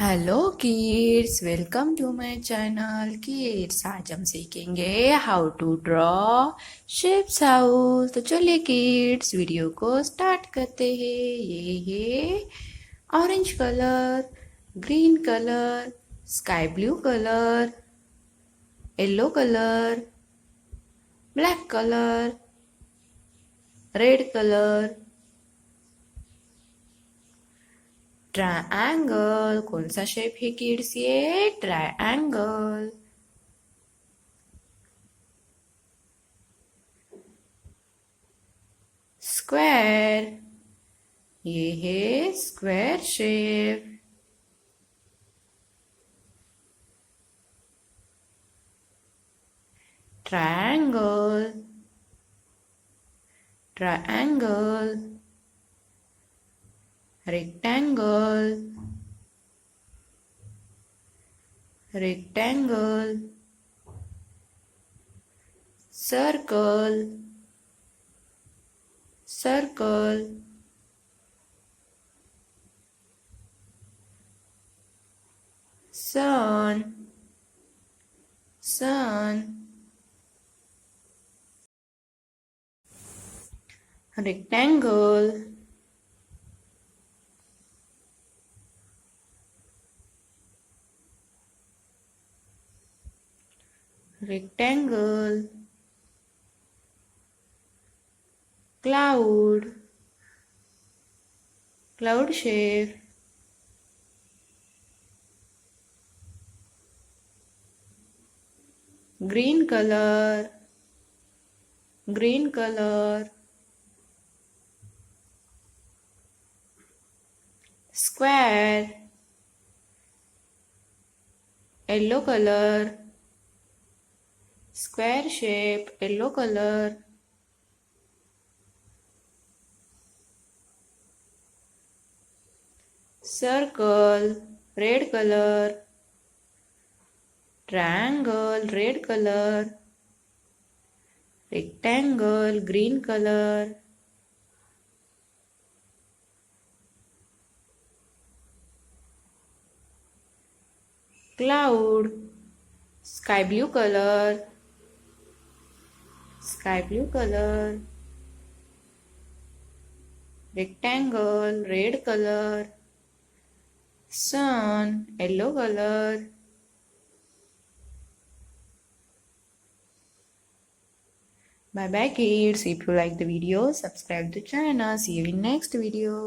Hello kids, welcome to my channel kids. आज हम सीखेंगे how to draw shapes house. तो चलिए किड्स, वीडियो को स्टार्ट करते हैं। ये है orange colour, green colour, sky blue colour, yellow colour, black colour, red colour, triangle. कौन सा शेप है किड्स? ये ट्रायंगल। स्क्वायर, ये है square shape. Triangle, triangle, rectangle, rectangle, circle, circle, sun, sun, rectangle, rectangle, cloud, cloud shape, green color, green color, square, yellow color, square shape, yellow color, circle, red color, triangle, red color, rectangle, green color. Cloud, sky blue color, sky blue color, rectangle, red color, sun, yellow color. Bye bye kids. If you like the video, subscribe the channel. See you in next video.